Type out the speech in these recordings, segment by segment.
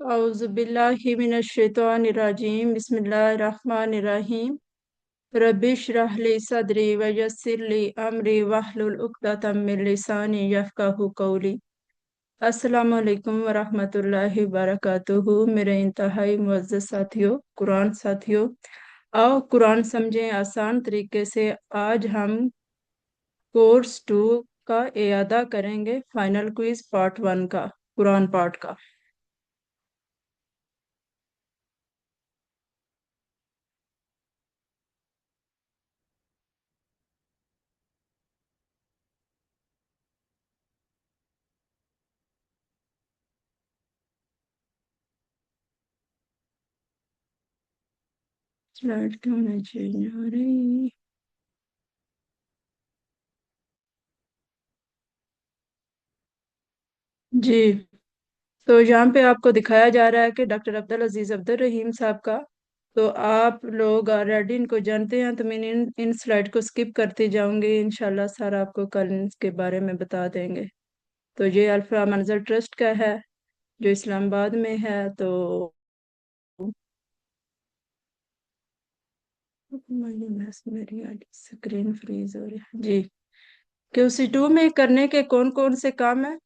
औज़ुबिल्लाहि मिनश्शैतानिर्रजीम बिस्मिल्लाहिर्रहमानिर्रहीम रब्बिश्रह ली सदरी वयस्सिर ली अमरी वहलुल उक़दतम मिन लिसानी यफ़क़हू क़ौली। अस्सलामु अलैकुम वरहमतुल्लाहि वबरकातुहू। मेरे इंतहाई मुअज़्ज़ज़ साथियों, कुरान साथियों, आओ कुरान समझें आसान तरीके से। आज हम कोर्स 2 का इयादा करेंगे, फाइनल क्विज पार्ट 1 का, कुरान पार्ट का। स्लाइड क्यों नहीं चेंज हो रही? जी, तो यहाँ पे आपको दिखाया जा रहा है कि डॉक्टर अब्दुल अजीज अब्दुल रहीम साहब का। तो आप लोग ऑलरेडी इनको जानते हैं, तो मैं इन स्लाइड को स्किप करती जाऊंगी। इंशाल्लाह सर आपको कल इसके बारे में बता देंगे। तो ये अल्फा मंजर ट्रस्ट का है, जो इस्लामाबाद में है। तो मेरी स्क्रीन फ्रीज हो रही है जी। QC2 में करने के कौन कौन से काम है?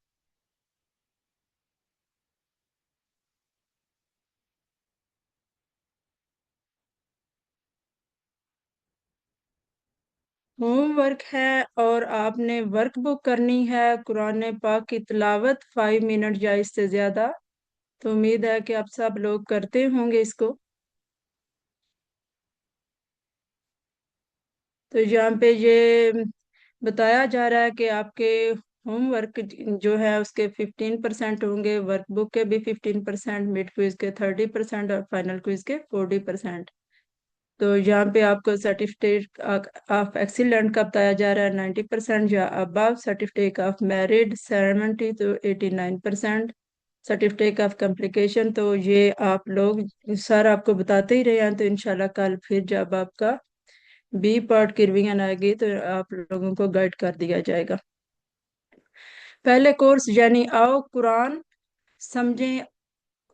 होमवर्क है और आपने वर्क बुक करनी है कुरान पाक की तिलावत 5 मिनट या इससे ज्यादा। तो उम्मीद है कि आप सब लोग करते होंगे इसको। तो यहाँ पे ये बताया जा रहा है कि आपके होमवर्क जो है उसके 15% होंगे, वर्कबुक के भी 15%, मिड क्विज के 30% और फाइनल क्विज के 40%। तो यहाँ पे आपको सर्टिफिकेट ऑफ एक्सीलेंट का बताया जा रहा है 90% या अबव, सर्टिफिकेट ऑफ मेरिट 70 तो 89%, सर्टिफिकेट ऑफ कम्प्लीकेशन। तो ये आप लोग सर आपको बताते ही रहे हैं। तो इंशाल्लाह कल फिर जब आपका बी पार्ट की रिवीजन आएगी तो आप लोगों को गाइड कर दिया जाएगा। पहले कोर्स यानी आओ कुरान समझें,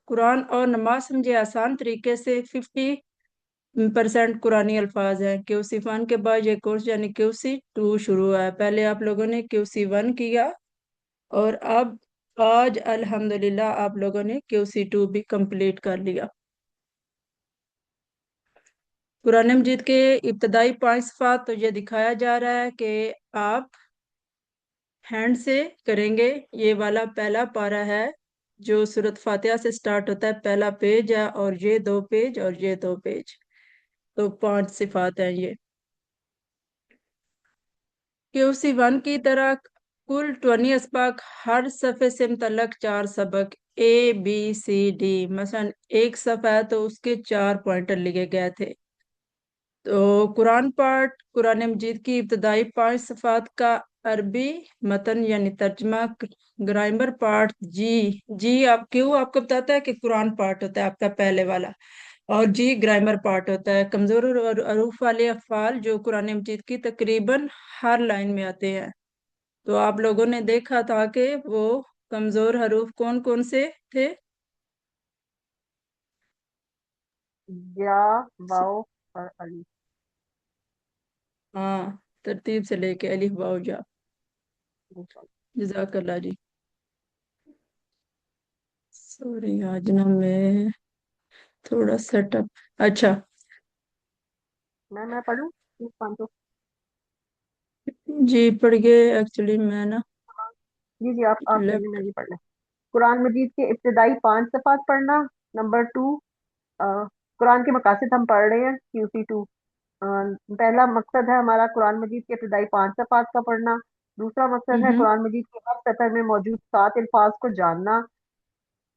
कुरान और नमाज समझे आसान तरीके से 50% कुरानी अल्फाज हैं। QC1 के बाद ये कोर्स यानी QC2 शुरू हुआ है। पहले आप लोगों ने QC1 किया और अब आज अल्हम्दुलिल्लाह आप लोगों ने QC2 भी कंप्लीट कर लिया। कुरान मजीद के इब्तदाई 5 सफ़ात तो ये दिखाया जा रहा है कि आप हैंड से करेंगे। ये वाला पहला पारा है जो सूरत फातिहा से स्टार्ट होता है, पहला पेज है, और ये 2 पेज और ये 2 पेज। तो 5 सिफात हैं ये। QC1 की तरह कुल 20 असबाक, हर सफ़े से मुतल्लक 4 सबक ABCD। मसलन एक सफ़ा है तो उसके 4 पॉइंटर लिखे गए थे। तो कुरान पाठ, कुरान मजीद की इब्तदाई 5 सफ़ात का अरबी मतन यानी तर्जमा, ग्रामर पार्ट जी। जी आप क्यों आपको बताता है कि कुरान पार्ट होता है आपका पहले वाला, और जी ग्रामर पार्ट होता है। कमजोर और अरूफ वाले अफ़ाल जो कुरान मजीद की तकरीबन हर लाइन में आते हैं। तो आप लोगों ने देखा था कि वो कमजोर हरूफ कौन कौन से थे? या, वाओ और अली। हाँ, तरतीब से लेके अलिफ वाओ या। जज़ाकल्लाह जी। सॉरी आज ना मैं थोड़ा सेटअप। अच्छा मैं पढ़ूं इस पांचों। जी, पढ़ गए एक्चुअली मैं ना जी जी, आप पढ़िए, लेफ्ट। मैं भी पढ़ लें। कुरान मजीद के इब्तदाई 5 सफ़ात पढ़ना। नंबर 2, कुरान के मकासद हम पढ़ रहे हैं QC2। पहला मकसद है हमारा कुरान मजीद के इब्तदाई 5 सफ़ात का पढ़ना। दूसरा मकसद है हम्म। कुरान मजीद के हर सतर में मौजूद 7 अल्फाज को जानना।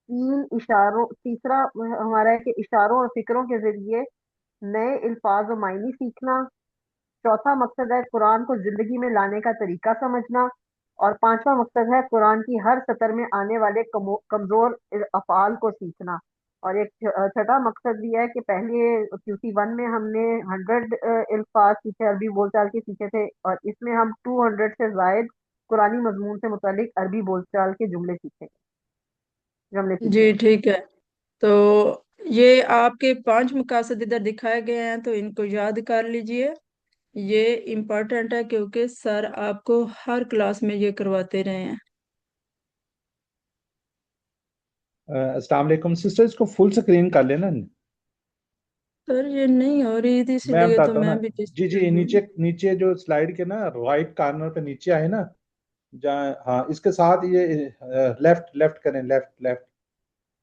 तीसरा हमारा है कि इशारों और फिक्रों के जरिए नए अल्फाज और मायने सीखना। चौथा मकसद है कुरान को जिंदगी में लाने का तरीका समझना। और पांचवा मकसद है कुरान की हर सतर में आने वाले कमजोर अफ़ाल को सीखना। और एक छठा मकसद भी है कि पहले QC1 में हमने 100 अल्फाज सीखे, अरबी बोलचाल के सीखे थे, और इसमें हम 200 से जायद कुरानी मजमून से मुतालिक अरबी बोलचाल के जुमले जी सीखेंगे। ठीक है। تو یہ آپ کے 5 مقاصد ادھر دکھائے گئے ہیں، تو ان کو یاد کر لیجئے. یہ امپورٹنٹ ہے کیونکہ سر آپ کو ہر کلاس میں یہ کرواتے رہے ہیں. السلام علیکم سسٹر، اس کو فل سکرین کر لینا. سر یہ نہیں ہو رہی تھی، اس میں لیے تو بتاتا ہوں نا. میں بھی جی جی، ڈسٹرب ہوں. نیچے نیچے جو سلائیڈ کے نا رائٹ کارنر پہ نیچے آئے نا جہاں، ہاں اس کے ساتھ یہ لیفٹ لیفٹ کریں، لیفٹ لیفٹ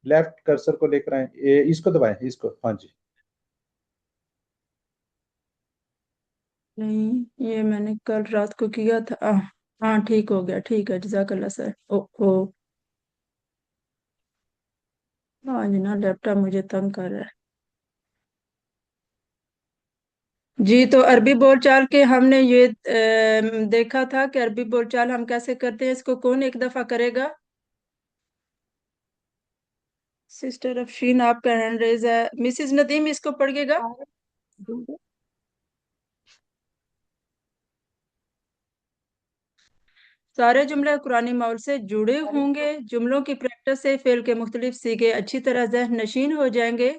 لیفٹ کرسر کو لے کر آئیں، اس کو دبائیں، اس کو، ہاں جی. نہیں، یہ میں نے کل رات کو کیا تھا. ہاں ٹھیک ہو گیا، ٹھیک ہے، جزاک اللہ سر. او آج نا لیپ ٹاپ مجھے تنگ کر رہا ہے. جی تو عربی بول چال کے ہم نے یہ دیکھا تھا کہ عربی بول چال ہم کیسے کرتے ہیں. اس کو کون ایک دفعہ کرے گا؟ سسٹر افشین آپ کا ہینڈ ریز ہے. مسز ندیم اس کو پڑھیے گا. سارے جملے قرآنی ماحول سے جڑے ہوں گے. جملوں کی پریکٹس سے فعل کے مختلف سیغے اچھی طرح ذہن نشین ہو جائیں گے.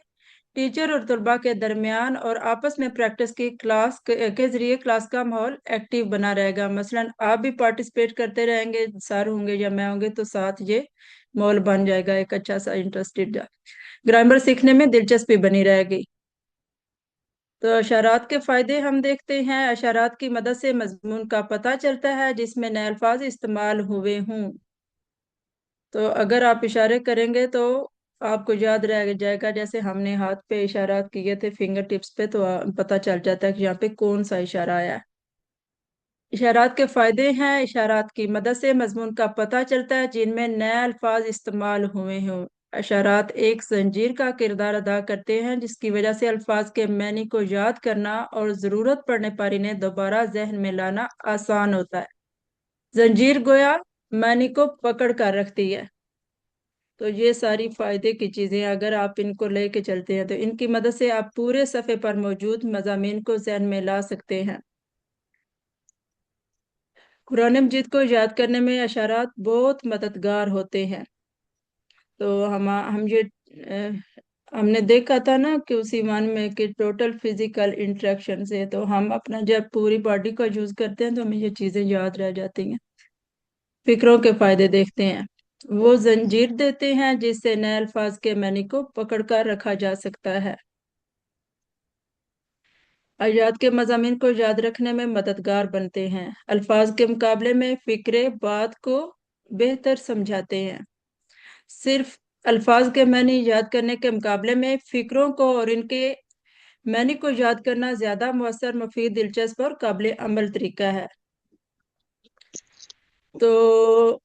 ٹیچر اور طلباء کے درمیان اور آپس میں پریکٹس کی کلاس کے ذریعے کلاس کا ماحول ایکٹیو بنا رہے گا. مثلا آپ بھی پارٹیسپیٹ کرتے رہیں گے، سر ہوں گے یا میں ہوں گے، تو ساتھ یہ ماحول بن جائے گا ایک اچھا سا انٹرسٹیڈ. گرامر سیکھنے میں دلچسپی بنی رہے گی. تو اشارات کے فائدے ہم دیکھتے ہیں. اشارات کی مدد سے مضمون کا پتہ چلتا ہے جس میں نئے الفاظ استعمال ہوئے ہوں. تو اگر آپ اشارے کریں گے تو آپ کو یاد رہ جائے گا. جیسے ہم نے ہاتھ پہ اشارات کیے تھے فنگر ٹپس پہ، تو پتہ چل جاتا ہے کہ یہاں پہ کون سا اشارہ آیا ہے. اشارات کے فائدے ہیں. اشارات کی مدد سے مضمون کا پتہ چلتا ہے جن میں نئے الفاظ استعمال ہوئے ہوں. اشارات ایک زنجیر کا کردار ادا کرتے ہیں جس کی وجہ سے الفاظ کے معنی کو یاد کرنا اور ضرورت پڑنے پر انہیں دوبارہ ذہن میں لانا آسان ہوتا ہے. زنجیر گویا معنی کو پکڑ کر رکھتی ہے. تو یہ ساری فائدے کی چیزیں اگر آپ ان کو لے کے چلتے ہیں تو ان کی مدد سے آپ پورے صفحے پر موجود مضامین کو ذہن میں لا سکتے ہیں. قرآن مجید کو یاد کرنے میں اشارات بہت مددگار ہوتے ہیں. تو ہم نے دیکھا تھا نا کہ اسی ون میں کہ ٹوٹل فزیکل انٹریکشن سے تو ہم اپنا جب پوری باڈی کا یوز کرتے ہیں تو ہمیں یہ چیزیں یاد رہ جاتی ہیں. فکروں کے فائدے دیکھتے ہیں. وہ زنجیر دیتے ہیں جس سے نئے الفاظ کے معنی کو پکڑ کر رکھا جا سکتا ہے. آیات کے مضامین کو یاد رکھنے میں مددگار بنتے ہیں. الفاظ کے مقابلے میں فکرے بات کو بہتر سمجھاتے ہیں. صرف الفاظ کے معنی یاد کرنے کے مقابلے میں فکروں کو اور ان کے معنی کو یاد کرنا زیادہ مؤثر، مفید، دلچسپ اور قابل عمل طریقہ ہے. تو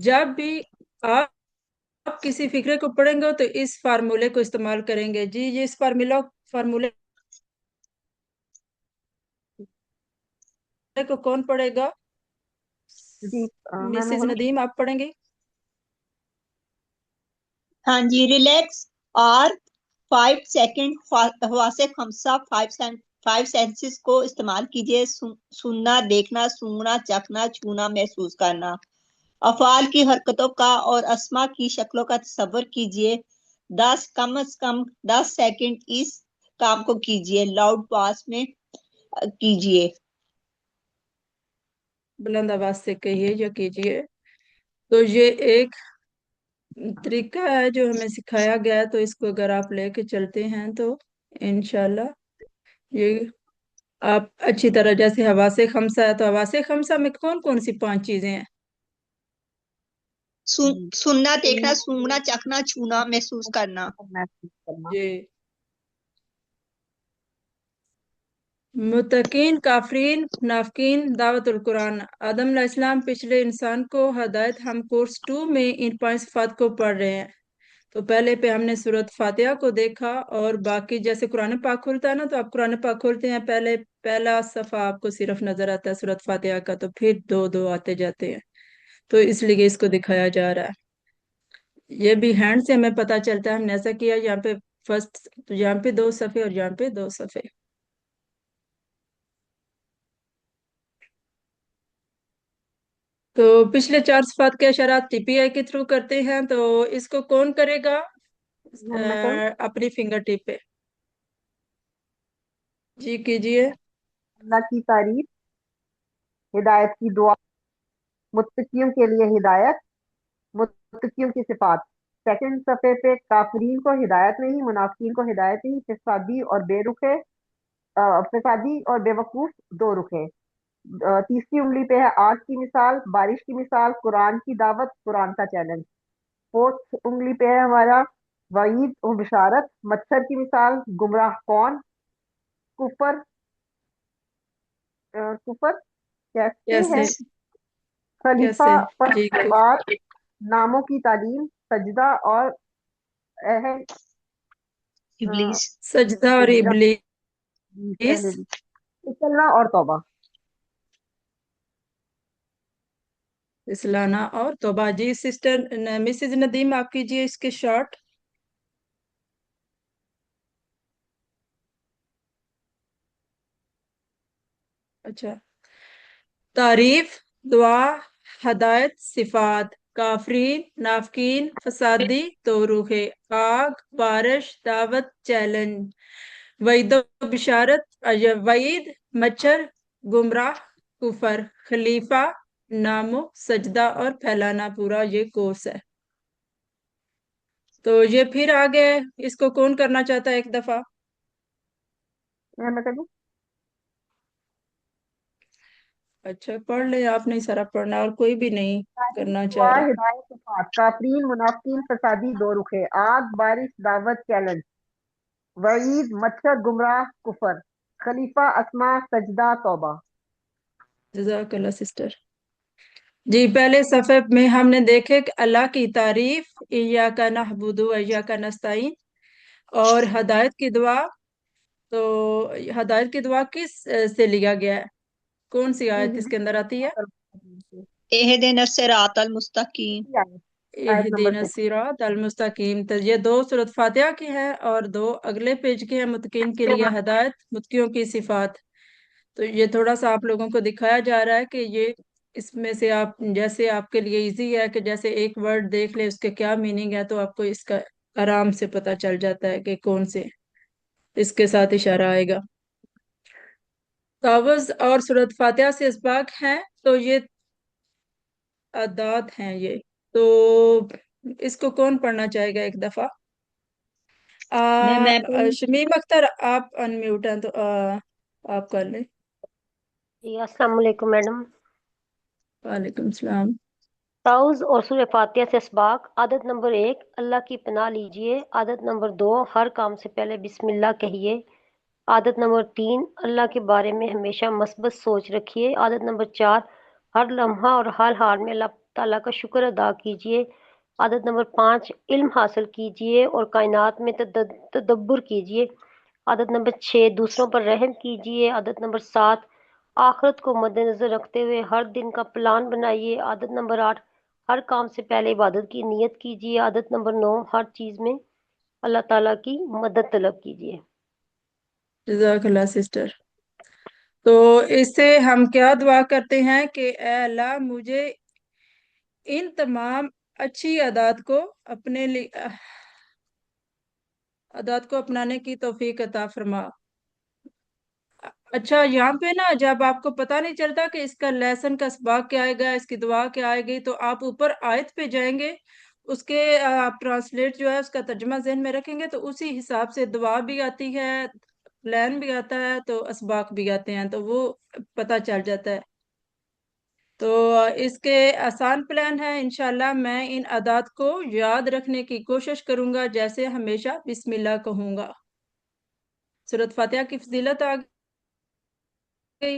جب بھی آپ کسی فکرے کو پڑھیں گے تو اس فارمولے کو استعمال کریں گے. جی یہ اس فارمولے کو کون پڑھے گا؟ جی میں مسز ندیم آپ پڑھیں گے. ہاں جی. ریلیکس اور 5 سیکنڈ حواس خمسہ 5 سینسز کو استعمال کیجئے. سننا، دیکھنا، سونگنا، چکھنا، چھونا، محسوس کرنا. افعال کی حرکتوں کا اور اسما کی شکلوں کا تصور کیجئے. کم از کم 10 سیکنڈ اس کام کو کیجئے. لاؤڈ پاس میں کیجئے. بلند آواز سے کہیے یا کیجئے. تو یہ ایک طریقہ ہے جو ہمیں سکھایا گیا ہے، تو اس کو اگر آپ لے کے چلتے ہیں تو انشاءاللہ یہ آپ اچھی طرح، جیسے حواس خمسہ ہے تو حواس خمسہ میں کون کون سی 5 چیزیں ہیں؟ سننا، دیکھنا، سونگنا، چکھنا، چھونا، محسوس کرنا. جی. متقین، کافرین، منافقین. دعوت القرآن. آدم علیہ السلام پچھلے انسان کو ہدایت. ہم کورس 2 میں ان 5 صفات کو پڑھ رہے ہیں. تو پہلے پہ ہم نے سورۃ فاتحہ کو دیکھا، اور باقی جیسے قرآن پاک کھولتا ہے نا، تو آپ قرآن پاک کھولتے ہیں، پہلا صفحہ آپ کو صرف نظر آتا ہے سورۃ فاتحہ کا، تو پھر دو آتے جاتے ہیں. تو اس لیے اس کو دکھایا جا رہا ہے. یہ بھی ہینڈ سے ہمیں پتا چلتا ہے. ہم نے ایسا کیا، یہاں پہ فرسٹ، تو یہاں پہ 2 صفحے اور یہاں پہ 2 صفحے. تو پچھلے 4 صفات کے اشارات ٹی پی آئی کے تھرو کرتے ہیں. تو اس کو کون کرے گا؟ अपनी फिंगर टिप पे। जी कीजिए। अल्लाह की तारीफ, हिदायत की दुआ, मुत्तकियों के लिए हिदायत, मुत्तकियों की सिफात। सेकंड सफे पे काफरीन को हिदायत नहीं, मुनाफिकीन को हिदायत नहीं, फिसादी और बेरुखे, फिसादी और बेवकूफ दो रुखे। तीसरी उंगली पे है आग की मिसाल, बारिश की मिसाल, कुरान की दावत, कुरान का चैलेंज। फोर्थ उंगली पे है हमारा वईद और बिशारत, मच्छर की मिसाल, गुमराह कौन, कुफर, कुफर कैसे है, कैसे? खलीफा कैसे? पर जी बात, नामों की तालीम, सजदा और अहल इब्लीस। सजदा और इबलीस। फिसलना और तौबा। इस्लाना और तौबा। जी सिस्टर मिसेज नदीम, आप कीजिए इसके शॉर्ट। अच्छा। तारीफ, दुआ, हदायत, सिफात, काफरीन, नाफकीन, फसादी, तोरुखे, आग, बारिश, दावत, चैलेंज, वईद बिशारत, वईद, मच्छर, गुमराह, कुफर, खलीफा, नामो, सजदा और फैलाना, पूरा ये कोर्स है। तो ये फिर आगे, इसको कौन करना चाहता है एक दफा? मैं कर दूं? अच्छा पढ़ ले, आप नहीं सारा पढ़ना, और कोई भी नहीं तारीफ, करना चाह दुआ, रहा। हिदायत, सिफात, काफरीन, मुनाफिकीन, फसादी दो रुखे, आग, बारिश, दावत, चैलेंज, वईद, मच्छर, गुमराह, कुफर, खलीफा, अस्मा, सजदा, तौबा। जज़ाकल्लाह सिस्टर। जी पहले सफ़े में हमने देखे कि अल्लाह की तारीफ, इय्याका नअबुदु व इय्याका नस्तईन, और हदायत की दुआ। तो हदायत की दुआ किस से लिया गया है? कौन सी आयत इसके अंदर आती है? एहदिन सिरातल मुस्तकीम। आयत नंबर इहदीना 6। सिरात अल मुस्तकीम। तो ये दो सूरत फातिहा की है और दो अगले पेज के हैं, मुत्तकीन के लिए हदायत, मुत्तकियों की सिफात। तो ये थोड़ा सा आप लोगों को दिखाया जा रहा है कि ये इसमें से आप, जैसे आपके लिए इजी है कि जैसे एक वर्ड देख ले उसके क्या मीनिंग है, तो आपको इसका आराम से पता चल जाता है कि कौन से इसके साथ इशारा आएगा। तावज़ और सूरत फातिहा से इसबाक है, तो ये अदाद हैं ये। तो इसको कौन पढ़ना चाहेगा एक दफा? मैं पढ़ूं? शमीम अख्तर, आप अनम्यूट हैं तो आप कर लें। जी अस्सलाम वालेकुम मैडम। वालेकुम सलाम। ताउज़ और सूरह फातिहा से असबाक। आदत नंबर 1, अल्लाह की पनाह लीजिए। आदत नंबर 2, हर काम से पहले बिस्मिल्लाह कहिए। आदत नंबर 3, अल्लाह के बारे में हमेशा मस्बत सोच रखिए। आदत नंबर 4, हर लम्हा और हर हाल में अल्लाह ताला का शुक्र अदा कीजिए। आदत नंबर 5, इल्म हासिल कीजिए और कायनात में तदब्बुर कीजिए। आदत नंबर 6, दूसरों पर रहम कीजिए। आदत नंबर 7, आखिरत को मद्देनजर रखते हुए हर दिन का प्लान बनाइए। आदत नंबर 8, हर काम से पहले इबादत की नियत कीजिए। आदत नंबर 9, हर चीज में अल्लाह ताला की मदद तलब कीजिए। जज़ाकल्लाह सिस्टर। तो इससे हम क्या दुआ करते हैं कि ए अल्लाह, मुझे इन तमाम अच्छी आदत को अपने लिए आदत को अपनाने की तौफीक अता फरमा। अच्छा, यहाँ पे ना जब आपको पता नहीं चलता कि इसका लेसन का सबक क्या आएगा, इसकी दुआ क्या आएगी, तो आप ऊपर आयत पे जाएंगे, उसके आप ट्रांसलेट जो है उसका तर्जुमा ज़हन में रखेंगे, तो उसी हिसाब से दुआ भी आती है, प्लान भी आता है, तो असबाक भी आते हैं, तो वो पता चल जाता है। तो इसके आसान प्लान है, इंशाल्लाह मैं इन आदात को याद रखने की कोशिश करूंगा, जैसे हमेशा बिस्मिल्लाह कहूंगा। सूरत फातिहा की फजीलत आ गई।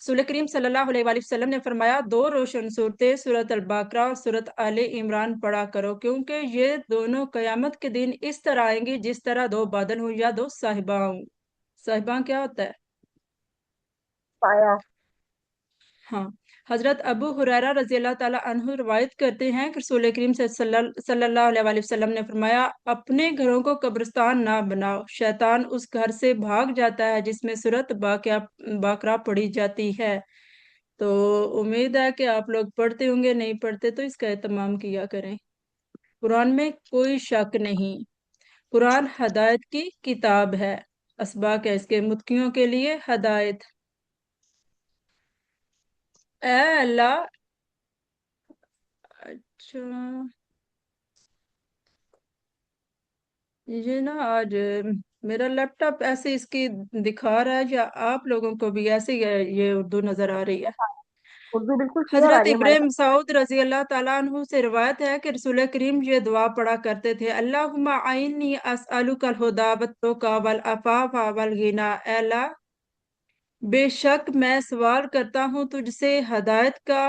रसूल करीम सल्लल्लाहु अलैहि वसल्लम ने फरमाया, दो रोशन सूरतें सूरत अल बकरा और सूरत आले इमरान पढ़ा करो, क्योंकि ये दोनों कयामत के दिन इस तरह आएंगी जिस तरह दो बादल हो या दो साहिबा हो। साहिबा क्या होता है? पाया। हाँ। हजरत अबू हुरैरा रजी अल्लाह ताला अन्हु रिवायत करते हैं कि रसूल करीम सल्लल्लाहु अलैहि वसल्लम ने फरमाया, अपने घरों को कब्रिस्तान ना बनाओ, शैतान उस घर से भाग जाता है जिसमें सूरत बाकरा पढ़ी जाती है। तो उम्मीद है कि आप लोग पढ़ते होंगे, नहीं पढ़ते तो इसका एहतमाम किया करें। कुरान में कोई शक नहीं قرآن ہدایت کی کتاب ہے. اسباق ہے اس کے متقیوں کے لیے ہدایت. اے اللہ. اچھا یہ نا آج میرا لیپ ٹاپ ایسے اس کی دکھا رہا ہے یا آپ لوگوں کو بھی ایسے ہی یہ اردو نظر آ رہی ہے؟ اردو بالکل کلیئر آ حضرت رہی ہے ہمارے ابراہیم مسعود رضی اللہ تعالیٰ عنہ سے روایت ہے کہ رسول کریم یہ دعا پڑھا کرتے تھے: اللہم اعنی اسألک الہدی والتقی والعفاف والغنی. اے اللہ بے شک میں سوال کرتا ہوں تجھ سے ہدایت کا،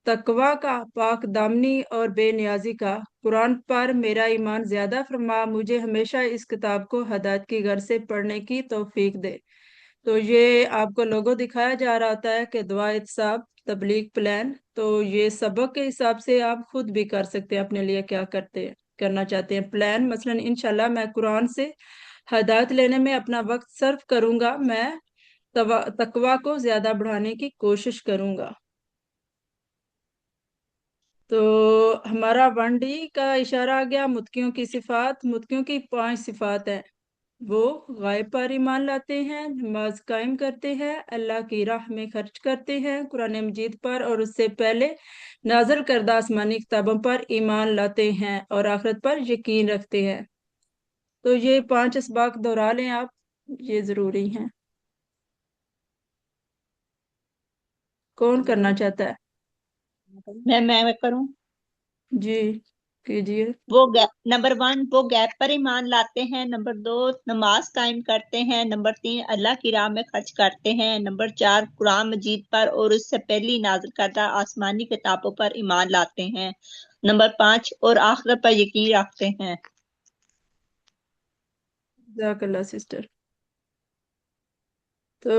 تقوی کا، پاک دامنی اور بے نیازی کا. قرآن پر میرا ایمان زیادہ فرما، مجھے ہمیشہ اس کتاب کو ہدایت کی غرض سے پڑھنے کی توفیق دے. تو یہ آپ کو لوگو دکھایا جا رہا ہوتا ہے کہ دعا احتساب تبلیغ پلان. تو یہ سبق کے حساب سے آپ خود بھی کر سکتے ہیں اپنے لیے کیا کرنا چاہتے ہیں پلان. مثلا انشاءاللہ میں قرآن سے ہدایت لینے میں اپنا وقت صرف کروں گا، میں تقوی کو زیادہ بڑھانے کی کوشش کروں گا. تو ہمارا 1D کا اشارہ آ گیا. متقیوں کی صفات. متقیوں کی 5 صفات ہیں. وہ غائب پر ایمان لاتے ہیں، نماز قائم کرتے ہیں، اللہ کی راہ میں خرچ کرتے ہیں، قرآن مجید پر اور اس سے پہلے نازل کردہ آسمانی کتابوں پر ایمان لاتے ہیں اور آخرت پر یقین رکھتے ہیں. تو یہ 5 اسباق دہرا لیں آپ، یہ ضروری ہیں. کون کرنا چاہتا ہے؟ میں کروں. جی کیجیے. نمبر 1 وہ غیب پر ایمان لاتے ہیں. نمبر 2 نماز قائم کرتے ہیں. نمبر 3 اللہ کی راہ میں خرچ کرتے ہیں. نمبر 4 قرآن مجید پر اور اس سے پہلی نازل کردہ آسمانی کتابوں پر ایمان لاتے ہیں. نمبر 5 اور آخرت پر یقین رکھتے ہیں. جزاک اللہ سسٹر. تو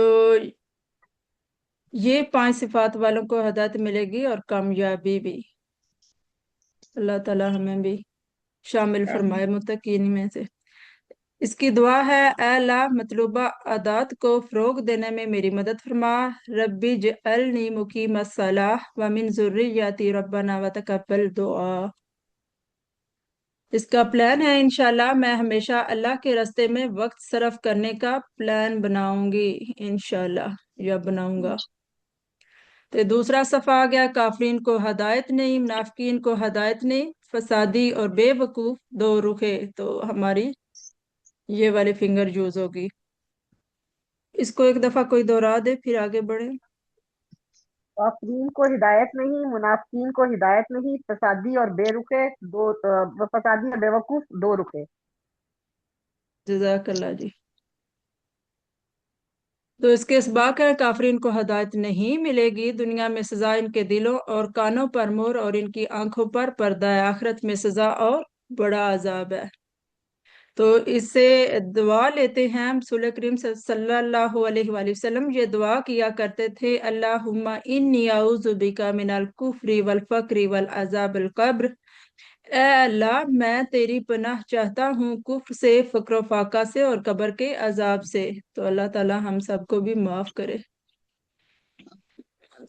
یہ 5 صفات والوں کو ہدایت ملے گی اور کامیابی بھی. اللہ تعالی ہمیں بھی شامل فرمائے متقین میں سے. اس کی دعا ہے: اے اللہ مطلوبہ عادات کو فروغ دینے میں میری مدد فرما. ربی جعلنی مقیم الصلاۃ ومن ذریتی ربنا وتقبل دعا. اس کا پلان ہے انشاءاللہ میں ہمیشہ اللہ کے راستے میں وقت صرف کرنے کا پلان بناؤں گی انشاءاللہ، یا بناؤں گا. تو دوسرا صفحہ آ گیا: کافرین کو ہدایت نہیں، منافقین کو ہدایت نہیں، فسادی اور بے وقوف دو رخے. تو ہماری یہ والی فنگر یوز ہوگی. اس کو ایک دفعہ کوئی دہرا دے پھر آگے بڑھے. کافرین کو ہدایت نہیں، منافقین کو ہدایت نہیں، فسادی اور بے رخے فسادی اور بے وقوف دو رخے. جزاک اللہ جی. تو اس کے اسباق ہے: کافرین کو ہدایت نہیں ملے گی، دنیا میں سزا ان کے دلوں اور کانوں پر مہر اور ان کی آنکھوں پر پردہ ہے، آخرت میں سزا اور بڑا عذاب ہے. تو اس سے دعا لیتے ہیں ہم. رسول کریم صلی اللہ علیہ وآلہ وسلم یہ دعا کیا کرتے تھے: اللہم انی اعوذ بک من الکفر والفقر والعذاب القبر. اے اللہ میں تیری پناہ چاہتا ہوں کفر سے، فقر و فاقہ سے اور قبر کے عذاب سے. تو اللہ تعالی ہم سب کو بھی معاف کرے.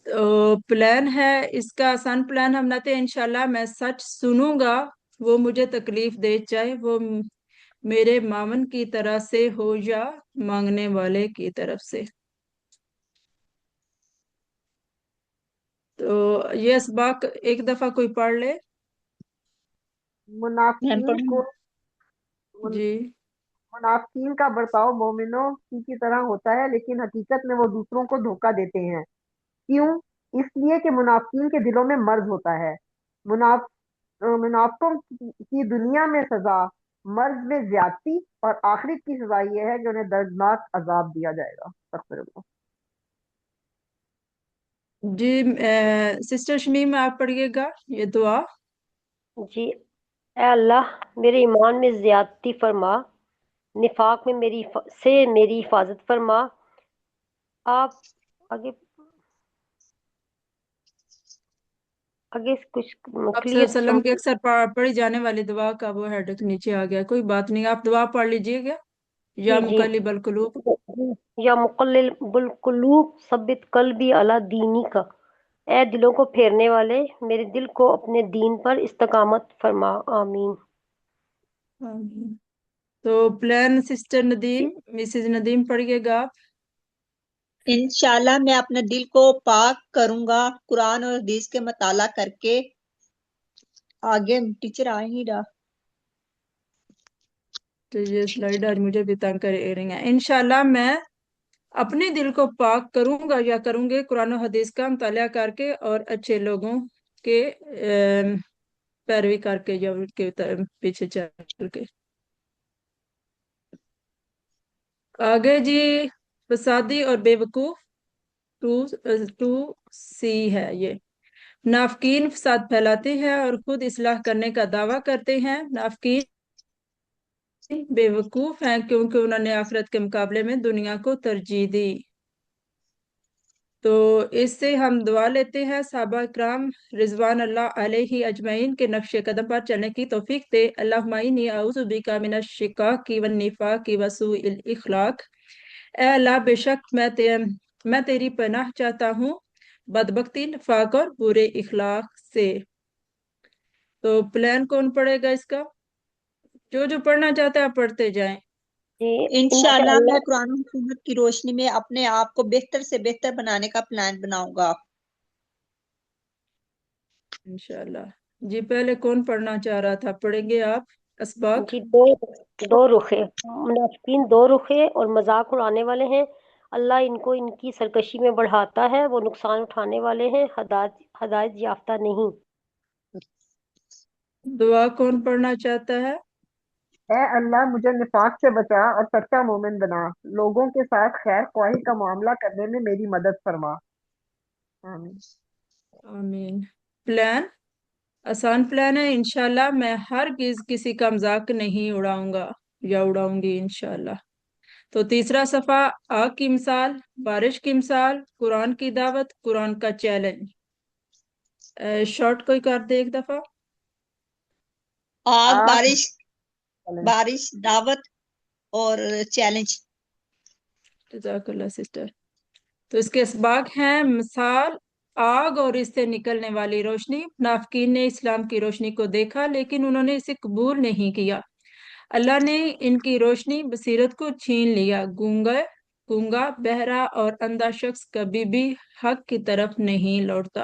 تو پلان ہے اس کا آسان پلان ہم نہ تھے. انشاءاللہ میں سچ سنوں گا، وہ مجھے تکلیف دے، چاہے وہ میرے معاون کی طرح سے ہو یا مانگنے والے کی طرف سے. تو یہ اسباق ایک دفعہ کوئی پڑھ لے. منافقین کو جی منافقین کا برتاؤ مومنوں کی طرح ہوتا ہے، لیکن حقیقت میں وہ دوسروں کو دھوکہ دیتے ہیں. کیوں؟ اس لیے کہ منافقین کے دلوں میں مرض ہوتا ہے. منافقوں کی دنیا میں سزا مرض میں زیادتی، اور آخرت کی سزا یہ ہے کہ انہیں دردناک عذاب دیا جائے گا. استغفر اللہ. جی سسٹر شمیم آپ پڑھیے گا یہ دعا. جی اے اللہ میرے ایمان میں زیادتی فرما، نفاق میں میری حفاظت فرما. آپ آگے کچھ آپ صلی اللہ کلیئر علیہ وسلم کی اکثر پڑھی جانے والی دعا کا وہ ہیڈک نیچے آ گیا. کوئی بات نہیں، آپ دعا پڑھ لیجئے گا. یا جی مقلب القلوب. یا مقلب القلوب ثبت قلبی علی دینی کا. اے دلوں کو پھیرنے والے میرے دل کو اپنے دین پر استقامت فرما. آمین. آمین. तो प्लान सिस्टर नदीम, मिसेज नदीम पढ़िएगा आप। इंशाल्लाह मैं अपने दिल को पाक करूंगा कुरान और हदीस के मताला करके। आगे टीचर आ ही नहीं रहा। तो ये स्लाइड आज मुझे भी तंग कर रही है। इंशाल्लाह मैं अपने दिल को पाक करूंगा या करूंगे कुरान और हदीस का मुताला करके और अच्छे लोगों के पैरवी करके या उनके पीछे चल के। आगे जी, फसादी और बेवकूफ, टू टू सी है ये। नाफकीन फसाद फैलाते हैं और खुद इस्लाह करने का दावा करते हैं। नाफकीन बेवकूफ हैं क्योंकि उन्होंने आखिरत के मुकाबले में दुनिया को तरजीह दी। तो इससे हम दुआ लेते हैं साहबा इकराम रिजवान अल्लाह अलैहि अजमईन के नक्शे कदम पर चलने की तौफीक दे। अल्लाहुम्मा इन्नी अऊज़ु बिका मिनश शिकाकी वन निफाकी व सूइल इखलाक। ए अल्लाह, बेशक मैं तेरी पनाह चाहता हूँ बदबख्ती, नफाक और बुरे इखलाक से। तो प्लान कौन पढ़ेगा इसका? जो पढ़ना चाहता है पढ़ते जाएं। जी इंशाल्लाह मैं इंशाल्लाह। कुरान और सुन्नत की रोशनी में अपने आप को बेहतर से बेहतर बनाने का प्लान बनाऊंगा। इंशाल्लाह। जी पहले कौन पढ़ना चाह रहा था? पढ़ेंगे आप असबाक। जी दो रुखे, मुनाफिकीन दो रुखे और मजाक उड़ाने वाले हैं। अल्लाह इनको इनकी सरकशी में बढ़ाता है, वो नुकसान उठाने वाले हैं, हदायत याफ्ता नहीं। दुआ कौन पढ़ना चाहता है? ए अल्लाह, मुझे निफाक से बचा और सच्चा मोमिन बना। लोगों के साथ खैर ख्वाही का मामला करने में मेरी मदद फरमा। आमीन। आमीन। प्लान आसान प्लान है। इंशाल्लाह मैं हरगिज किसी का मजाक नहीं उड़ाऊंगा या उड़ाऊंगी इंशाल्लाह। तो तीसरा सफा, आग की मिसाल, बारिश की मिसाल, कुरान की दावत, कुरान का चैलेंज। शॉर्ट कोई कर दे एक दफा। आग, आग बारिश, चैलेंज। बारिश, दावत और चैलेंज। जज़ाकल्लाह सिस्टर। तो इसके असबाग हैं मिसाल, आग और इससे निकलने वाली रोशनी। नाफकीन ने इस्लाम की रोशनी को देखा लेकिन उन्होंने इसे कबूल नहीं किया। अल्लाह ने इनकी रोशनी बसीरत को छीन लिया। गूंगा, बहरा और अंधा शख्स कभी भी हक की तरफ नहीं लौटता।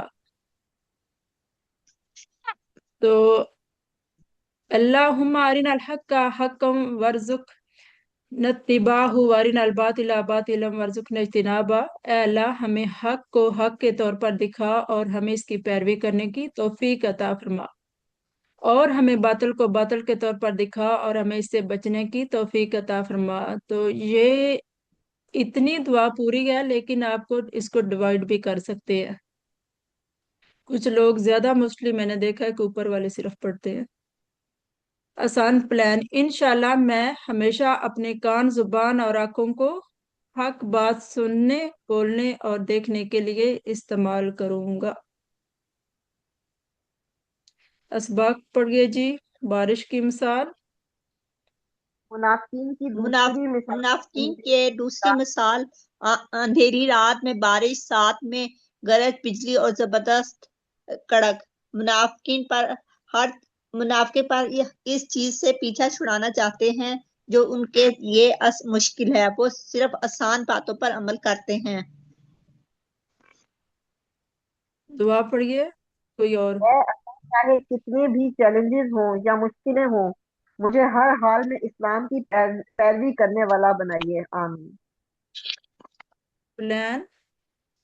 तो अल्लाहुम्मा अरिनल हक्का हक्कम वरजुक नत्तिबाहु वरिनल बातिला बातिलम वरजुकना इज्तिनाबा। ऐ अल्लाह, हमें हक को हक के तौर पर दिखा और हमें इसकी पैरवी करने की तौफीक अता फरमा, और हमें बातिल को बातिल के तौर पर दिखा और हमें इससे बचने की तौफीक अता फरमा। तो ये इतनी दुआ पूरी है, लेकिन आपको इसको डिवाइड भी कर सकते हैं। कुछ लोग ज्यादा मोस्टली मैंने देखा है कि ऊपर वाले सिर्फ पढ़ते हैं। आसान प्लान, इंशाल्लाह मैं हमेशा अपने कान, जुबान और आंखों को हक बात सुनने, बोलने और देखने के लिए इस्तेमाल करूंगा। असबाक पढ़िए जी। बारिश की मिसाल, मुनाफिकीन की दूसरी मुनाफिकीन मिसाल। के दूसरी मिसाल, अंधेरी रात में बारिश, साथ में गरज बिजली और जबरदस्त कड़क। मुनाफिकीन पर हर मुनाफिक पर इस चीज से पीछा छुड़ाना चाहते हैं जो उनके लिए मुश्किल है। वो सिर्फ आसान बातों पर अमल करते हैं। दुआ पढ़िए कोई और। ए अल्लाह, चाहे कितने भी चैलेंजेस हों या मुश्किलें हों, मुझे हर हाल में इस्लाम की पैरवी करने वाला बनाइए। आमीन। प्लान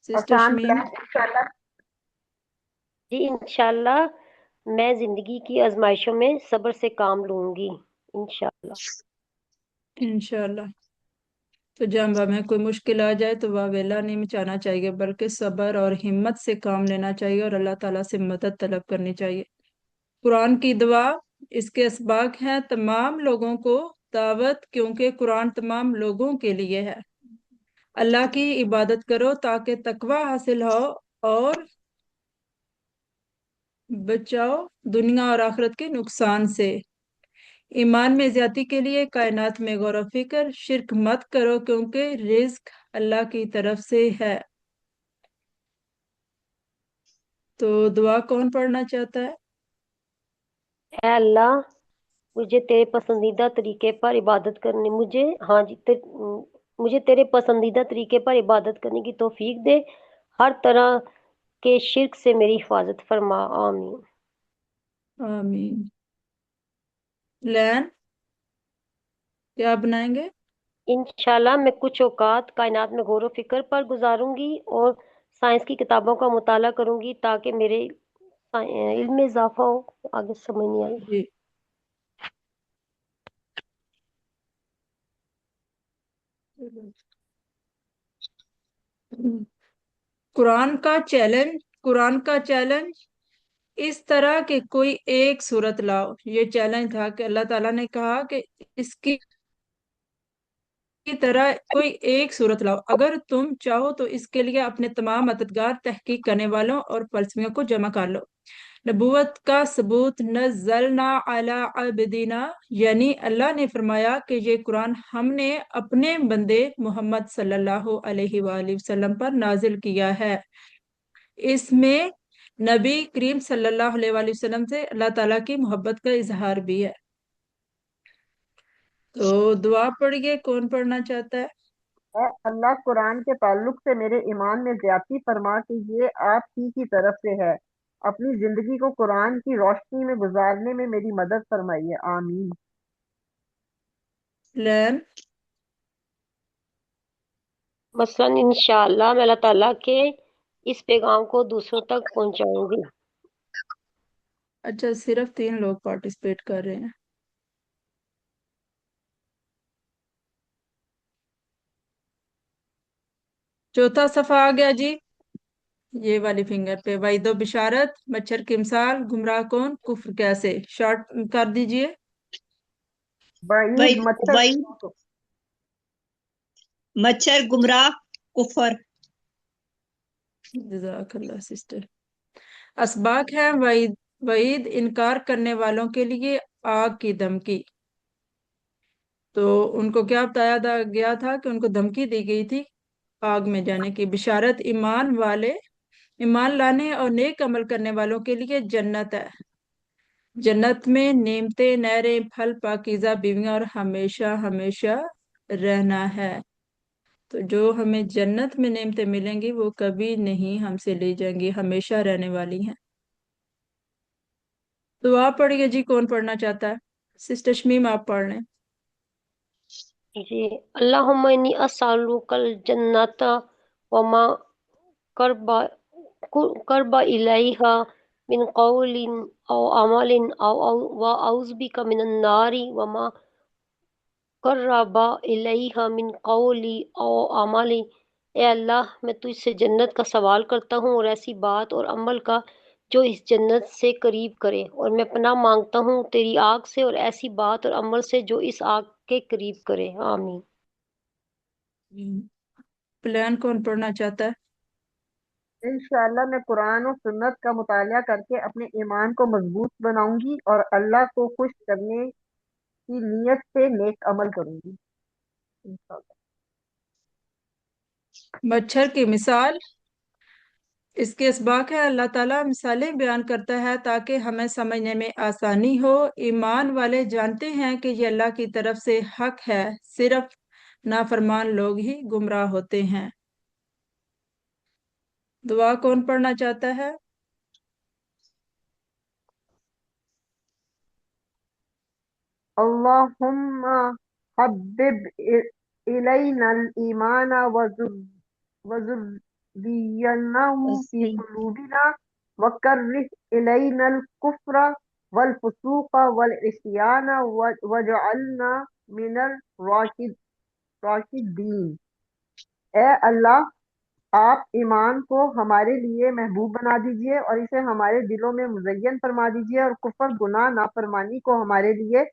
सिस्टर आसान शमीम। प्लान इंशाल्लाह। जी इंशाल्लाह मैं जिंदगी की आजमाइशों में सब्र से काम लूंगी इंशाल्लाह। इंशाल्लाह। तो जब हमें कोई मुश्किल आ जाए तो वह वेला नहीं मचाना चाहिए, बल्कि सब्र और हिम्मत से काम लेना चाहिए और अल्लाह ताला से मदद तलब करनी चाहिए। कुरान की दुआ, इसके असबाग हैं तमाम लोगों को दावत, क्योंकि कुरान तमाम लोगों के लिए है। अल्लाह की इबादत करो ताकि तकवा हासिल हो और बचाओ दुनिया और आखिरत के नुकसान से। ईमान में ज्यादती के लिए कायनात में गौर व फिक्र, शिरक मत करो क्योंकि रिज्क अल्लाह की तरफ से है। तो दुआ कौन पढ़ना चाहता है? ऐ अल्लाह, मुझे तेरे पसंदीदा तरीके पर इबादत करने मुझे हाँ जी मुझे तेरे पसंदीदा तरीके पर इबादत करने की तौफीक दे, हर तरह के शिर्क से मेरी हिफाजत फरमा, आमीन। आमीन। लैन क्या बनाएंगे? इंशाल्लाह मैं कुछ औकात कायनात में गौर व फिक्र पर गुजारूंगी और साइंस की किताबों का मुताला करूंगी ताकि मेरे इल्म में इजाफा हो। आगे समझ नहीं आई। जी। कुरान का चैलेंज इस तरह के कोई एक सूरत लाओ। ये चैलेंज था कि अल्लाह ताला ने कहा कि इसकी तरह कोई एक सूरत लाओ। अगर तुम चाहो तो इसके लिए अपने तमाम मददगार, तहकीक करने वालों और फलसफियों को जमा कर लो। नबूवत का सबूत नज़लना अला अब्दिना, यानी अल्लाह ने फरमाया कि ये कुरान हमने अपने बंदे मोहम्मद सल्लल्लाहु अलैहि वसल्लम पर नाजिल किया है। इसमें नबी करीम सल्लल्लाहु अलैहि वसल्लम से अल्लाह ताला की मोहब्बत का इजहार भी है। तो दुआ पढ़िए, कौन पढ़ना चाहता है? ऐ अल्लाह, कुरान के ताल्लुक से मेरे ईमान में ज्यादती फरमा कि ये आप ही की तरफ से है। अपनी जिंदगी को कुरान की रोशनी में गुजारने में मेरी मदद फरमाइए, आमीन। लैन मसलन इंशाअल्लाह मैं अल्लाह ताला के इस पैगाम को दूसरों तक पहुंचाऊंगी। अच्छा, सिर्फ 3 लोग पार्टिसिपेट कर रहे हैं। चौथा सफा आ गया जी, ये वाली फिंगर पे। वईदो बिशारत, मच्छर की मिसाल, गुमराह कौन, कुफ्र कैसे। शॉर्ट कर दीजिए। बईद वही मच्छर। वही मच्छर, गुमराह, कुफर। जज़ाकल्लाह सिस्टर। असबाक है वईद, वईद इनकार करने वालों के लिए आग की धमकी। तो उनको क्या बताया गया था कि उनको धमकी दी गई थी आग में जाने की। बिशारत ईमान लाने और नेक अमल करने वालों के लिए जन्नत है। जन्नत में नेमतें, नहरें, फल, पाकीज़ा बीवियां और हमेशा हमेशा रहना है। तो जो हमें जन्नत में नेमतें मिलेंगी वो कभी नहीं हमसे ली जाएंगी, हमेशा रहने वाली हैं। तो आप पढ़िए जी, कौन पढ़ना चाहता है? सिस्टर शमीम आप पढ़ लें। जी, अल्लाहुम्मा इन्नी अस्सअलुकल जन्नता व मा करबा करबा इलैहा मिन कौलिन औ अमलिन औ व औज़ु बिका मिनन नारी व मा कर्रबा इलैहा मिन कौली औ अमली। ए अल्लाह, मैं तुझसे जन्नत का सवाल करता हूँ और ऐसी बात और अमल का जो इस जन्नत से करीब करे, और मैं पनाह मांगता हूँ तेरी आग से और ऐसी बात और अमल से जो इस आग के करीब करे, आमीन। प्लान कौन पढ़ना चाहता है? इंशाअल्लाह मैं कुरान और सुन्नत का मुतालिया करके अपने ईमान को मजबूत बनाऊंगी और अल्लाह को खुश करने की नीयत से नेक अमल करूंगी, इंशाअल्लाह। मच्छर की मिसाल, इसके इसबाक है अल्लाह ताला मिसालें बयान करता है ताकि हमें समझने में आसानी हो। ईमान वाले जानते हैं कि ये अल्लाह की तरफ से हक है, सिर्फ नाफरमान लोग ही गुमराह होते हैं। दुआ कौन पढ़ना चाहता है? अल्लाहुम्मा हब्बिब इलैनल ईमान वज़ुय्यिनहु फी कुलूबिना वकर्रिह इलैनल कुफ्र वल फुसूक वल इस्यान वजअलना मिनर राशिदीन। ए अल्लाह, आप ईमान को हमारे लिए महबूब बना दीजिए और इसे हमारे दिलों में मुज़य्यन फरमा दीजिए, और कुफर, गुनाह, नाफरमानी को हमारे लिए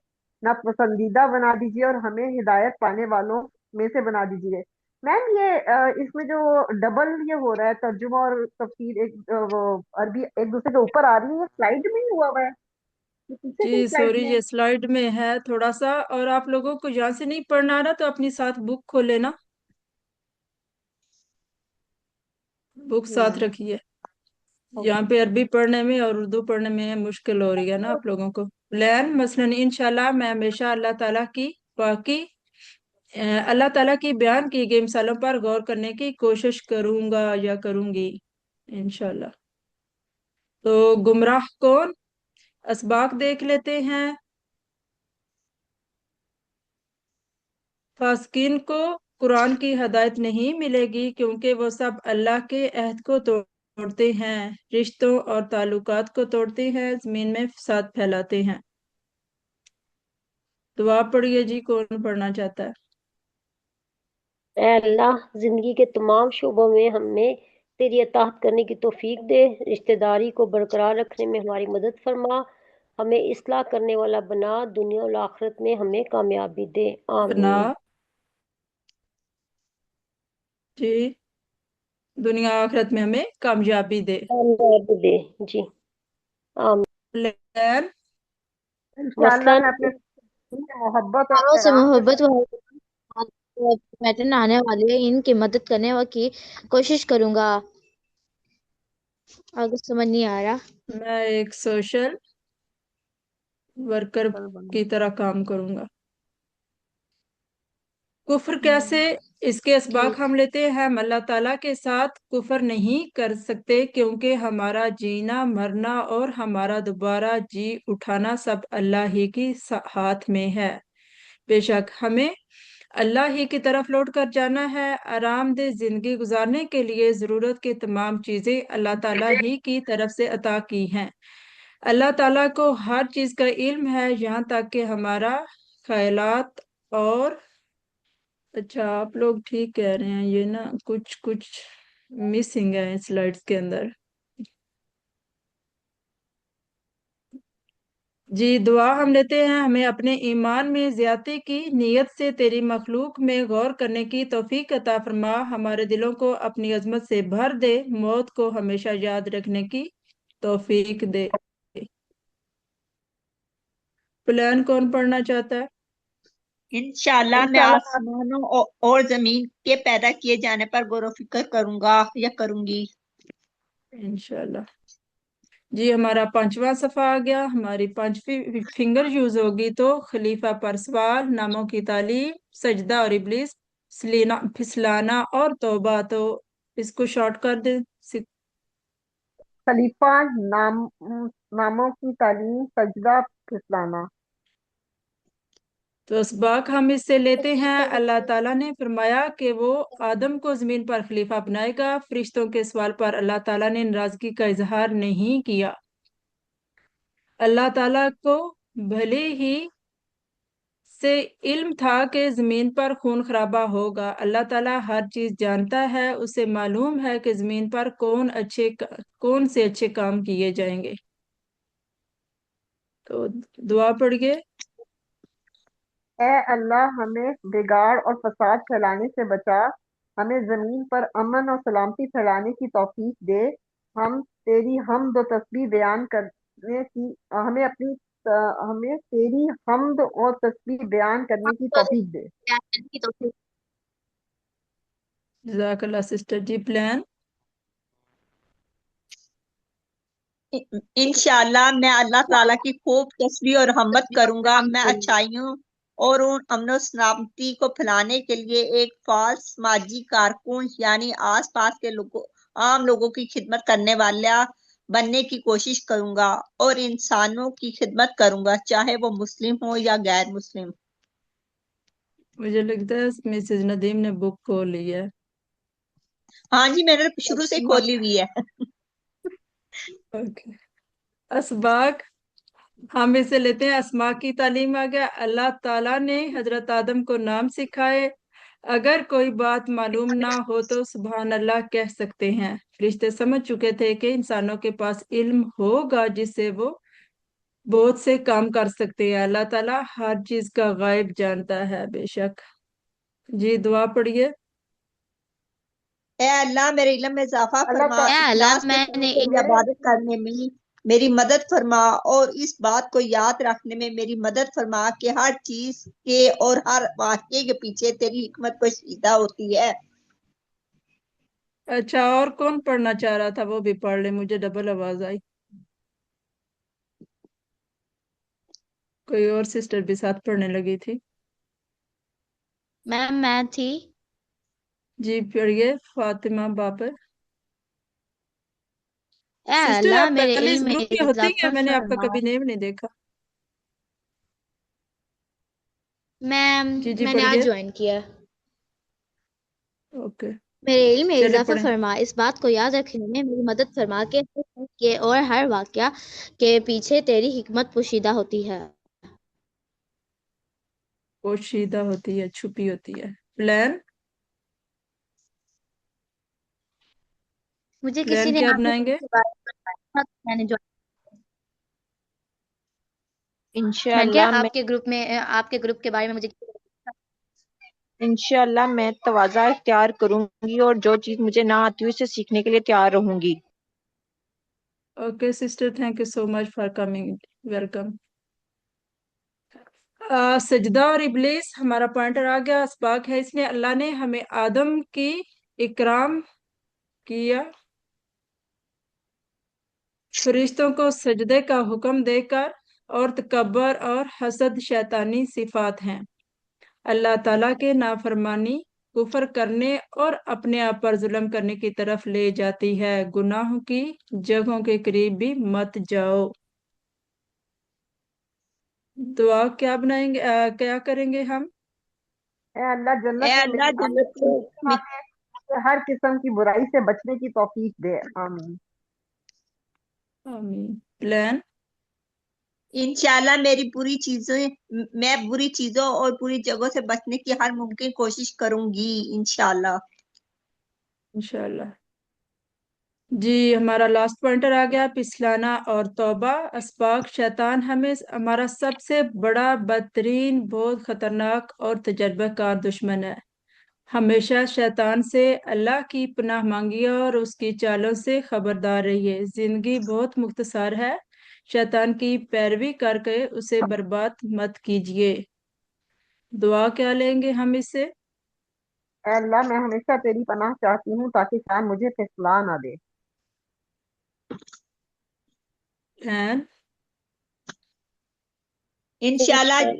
नापसंदीदा बना दीजिए और हमें हिदायत पाने वालों में से बना दीजिए। मैम ये इसमें जो डबल ये हो रहा है, तर्जुमा और तफसीर वो अरबी एक दूसरे के ऊपर आ रही है, ये स्लाइड में ही हुआ हुआ है, ये पीछे की जी स्लाइड सॉरी, में है। ये स्लाइड में है थोड़ा सा। और आप लोगों को यहाँ से नहीं पढ़ना आ रहा तो अपनी साथ बुक खोल लेना, बुक जी साथ मैम। रखिए। यहाँ पे अरबी पढ़ने में और उर्दू पढ़ने में मुश्किल हो रही है ना आप लोगों को। प्लान मसलन इंशाल्लाह मैं हमेशा अल्लाह ताला की बयान की गई मिसालों पर गौर करने की कोशिश करूंगा या करूंगी इंशाल्लाह। तो गुमराह कौन, असबाक देख लेते हैं। फास्किन को कुरान की हदायत नहीं मिलेगी क्योंकि वो सब अल्लाह के अहद को तोड़ते हैं, रिश्तों और ताल्लुकात को तोड़ते हैं, जमीन में फसाद फैलाते हैं। दुआ पढ़िए जी, कौन पढ़ना चाहता है। ऐ अल्लाह, जिंदगी के तमाम शोबों में हमें तेरी अताअत करने की तौफीक दे, रिश्तेदारी को बरकरार रखने में हमारी मदद फरमा, हमें इस्लाह करने वाला बना, दुनिया और आखिरत में हमें कामयाबी दे, बना आमीन। जी, दुनिया आखिरत में हमें कामयाबी दे। कामयाबी दे जी, आमीन। प्लान इंशाअल्लाह मसलन मैं अपने मोहब्बत और इंसानों से एहतराम के मोहब्बत वाले पैटर्न आने वाले हैं, इनकी मदद करने की कोशिश करूंगा। अगर समझ नहीं आ रहा। मैं एक सोशल वर्कर की तरह काम करूंगा। कुफ्र कैसे, इसके असबाब हम लेते हैं। हम अल्लाह ताला के साथ कुफ्र नहीं कर सकते क्योंकि हमारा जीना मरना और हमारा दोबारा जी उठाना सब अल्लाह ही की हाथ में है। बेशक हमें अल्लाह ही की तरफ लौट कर जाना है। आरामदेह जिंदगी गुजारने के लिए जरूरत की तमाम चीजें अल्लाह ताला ही की तरफ से अता की हैं। अल्लाह ताला को हर चीज का इल्म है, यहाँ तक कि हमारा ख्यालात और अच्छा, आप लोग ठीक कह रहे हैं, ये ना कुछ कुछ मिसिंग है स्लाइड्स के अंदर। जी, दुआ हम लेते हैं हमें अपने ईमान में ज्यादती की नीयत से तेरी मखलूक में गौर करने की तौफीक अता फरमा, हमारे दिलों को अपनी अजमत से भर दे, मौत को हमेशा याद रखने की तौफीक दे। प्लान कौन पढ़ना चाहता है। इंशाल्लाह मैं इंशाअल्लाह आसमानों और जमीन के पैदा किए जाने पर गौर व फिक्र करूंगा या करूंगी। इंशाल्लाह जी, हमारा 5वां सफ़ा आ गया। हमारी 5वीं फिंगर यूज होगी तो खलीफा पर सवाल, नामों की तालीम, सजदा और इब्लिस, फिसलाना और तौबा। तो इसको शॉर्ट कर दे। खलीफा, नामों की तालीम, सजदा, फिसलाना। तो असबाक हम इससे लेते हैं। अल्लाह ताला ने फरमाया कि वो आदम को जमीन पर खलीफा बनाएगा। फरिश्तों के सवाल पर अल्लाह ताला ने नाराजगी का इजहार नहीं किया। अल्लाह ताला को भले ही से इल्म था कि जमीन पर खून खराबा होगा। अल्लाह ताला हर चीज जानता है, उसे मालूम है कि जमीन पर कौन से अच्छे काम किए जाएंगे। तो दुआ पढ़िए। ए अल्लाह, हमें बिगाड़ और फसाद फैलाने से बचा, हमें जमीन पर अमन और सलामती फैलाने की तौफीक दे। हम तेरी हमद और तस्बीह बयान करने की हमें अपनी हमें तेरी हमद और तस्बीह बयान करने की तौफीक दे। जज़ाकल्लाह सिस्टर जी। प्लान इंशाल्लाह मैं अल्लाह ताला की खूब तस्बीह और हमद करूंगा। मैं अच्छाइयों और उन अमन और सलामती को फैलाने के लिए एक फाल समाजी कारकुन यानी आस पास के लोगों, आम लोगों की खिदमत करने वाला बनने की कोशिश करूंगा और इंसानों की खिदमत करूंगा, चाहे वो मुस्लिम हो या गैर मुस्लिम। मुझे लगता है मिसेज नदीम ने बुक खोल ली है। हाँ जी, मैंने शुरू से खोली हुई है। ओके। असबाक हम इसे लेते हैं। अस्मा की तालीम आ गया। अल्लाह ताला ने हजरत आदम को नाम सिखाए। अगर कोई बात मालूम ना हो तो सुभान अल्लाह कह सकते हैं। फरिश्ते समझ चुके थे कि इंसानों के पास इल्म होगा जिससे वो बहुत से काम कर सकते हैं। अल्लाह ताला हर चीज का गायब जानता है बेशक। जी, दुआ पढ़िए। ए अल्लाह, मेरे इल्म में इजाफा अल्लाह फरमा, ता- या अल्लाह, इखलास के साथ मैंने तेरी इबादत करने में मेरी मदद फरमा और इस बात को याद रखने में मेरी मदद फरमा कि हर चीज के और हर वाक्य के पीछे तेरी हिकमत पोशीदा होती है। अच्छा, और कौन पढ़ना चाह रहा था वो भी पढ़ ले, मुझे डबल आवाज आई। कोई और सिस्टर भी साथ पढ़ने लगी थी? मैम मैं थी। जी पढ़िए, फातिमा बाबर। ए सिस्टर अल्लाह आप मेरे पहले इस इल्म में ग्रुप की होती है, इजाफा मैंने आपका फरमा। कभी नेम नहीं देखा। मैम जी जी मैंने आज पढ़िए। ज्वाइन किया। ओके, मेरे इल्म में चले इजाफा पढ़ें। फरमा, इस बात को याद रखने में मेरी मदद फरमा के और हर वाकया के पीछे तेरी हिकमत पोशीदा होती है। पोशीदा होती है, छुपी होती है। प्लान। मुझे किसी प्लान ने क्या आपके ग्रुप बनाएंगे? के बारे में बताया था, तो मैंने क्या इंशाल्लाह मैं आपके ग्रुप के बारे में मुझे किसी ने बताया इंशाल्लाह मैं तवाज़ा इख्तियार करूंगी और जो चीज मुझे ना आती हो उसे सीखने के लिए तैयार रहूंगी। Okay sister, thank you so much for coming. Welcome. सजदा और इब्लीस, हमारा पॉइंटर आ गया। असबाक है, इसलिए अल्लाह ने हमें आदम की इकराम किया, फरिश्तों को सजदे का हुक्म देकर, और तकब्बर और हसद शैतानी सिफात हैं। अल्लाह ताला के नाफरमानी कुफर करने और अपने आप पर जुल्म करने की तरफ ले जाती है। गुनाहों की जगहों के करीब भी मत जाओ। दुआ क्या बनाएंगे, क्या करेंगे हम? ए अल्लाह ए जन्नत में अल्लाह मेरी जन्नत आखिरी में बातें, मुझे हर किस्म की बुराई से बचने की तौफीक दे, आमीन। आमीन। प्लान। इंशाल्लाह मैं बुरी चीजों और बुरी जगहों से बचने की हर मुमकिन कोशिश करूंगी इंशाल्लाह। इंशाल्लाह। जी हमारा लास्ट पॉइंटर आ गया, पिछलाना और तौबा। अस्बाक, शैतान हमें हमारा सबसे बड़ा, बदतरीन, बहुत खतरनाक और तजर्बाकार दुश्मन है। हमेशा शैतान से अल्लाह की पनाह मांगिए और उसकी चालों से खबरदार रहिए। जिंदगी बहुत मुख्तसर है, शैतान की पैरवी करके उसे बर्बाद मत कीजिए। दुआ क्या लेंगे हम इससे? ए अल्लाह मैं हमेशा तेरी पनाह चाहती हूँ ताकि शैतान मुझे फिसला ना दे। एन। इंशाल्लाह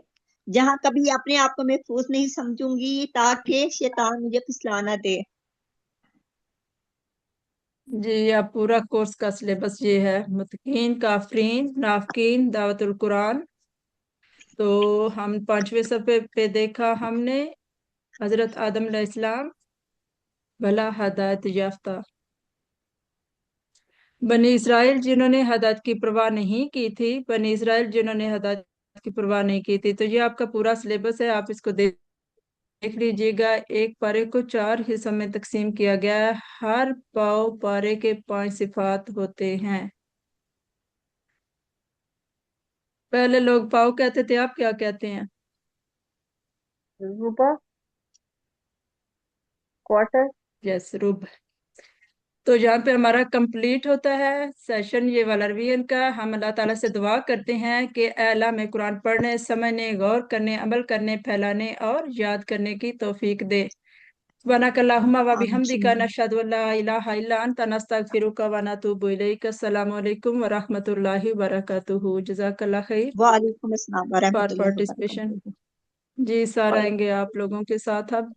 जहां कभी अपने आप को महफूज नहीं समझूंगी ताकि शैतान मुझे फिसलाना दे। जी आप पूरा कोर्स का सिलेबस ये है, मुतकीन, काफरीन, नाफकीन, दावतुल कुरान। तो हम 5वें सफ़े पे देखा हमने हजरत आदम अलैहिस्सलाम भला हदायत याफ्ता, बनी इसराइल जिन्होंने हदायत की परवाह नहीं की थी, बनी इसराइल जिन्होंने हदायत की परवाह नहीं की थी। तो ये आपका पूरा सिलेबस है, आप इसको देख लीजिएगा। एक पारे को 4 हिस्सों में तकसीम किया गया है। हर पाव पारे के 5 सिफात होते हैं। पहले लोग पाव कहते थे, आप क्या कहते हैं? रुपा, क्वार्टर। यस, रुब। तो यहाँ पे हमारा कंप्लीट होता है सेशन ये वाला रिवीजन का। हम अल्लाह ताला से दुआ करते हैं कि ऐ अल्लाह में कुरान पढ़ने, समझने, गौर करने, अमल करने, फैलाने और याद करने की तौफीक दे। सुब्हानकल्लाहुम्मा व बिहम्दिका, आमीन। नशहदु अल्ला इलाहा इल्ला अंता, नस्तगफिरुका व नतूबु इलैक। अस्सलामु अलैकुम व रहमतुल्लाहि व बरकातुहू। जज़ाकल्लाह खैर वालेकुम अस्सलाम फॉर वरहमतुल्लाहि पार्टिसिपेशन। वबरकातुहू। जी सर वालेकुम। आएंगे आप लोगों के साथ अब।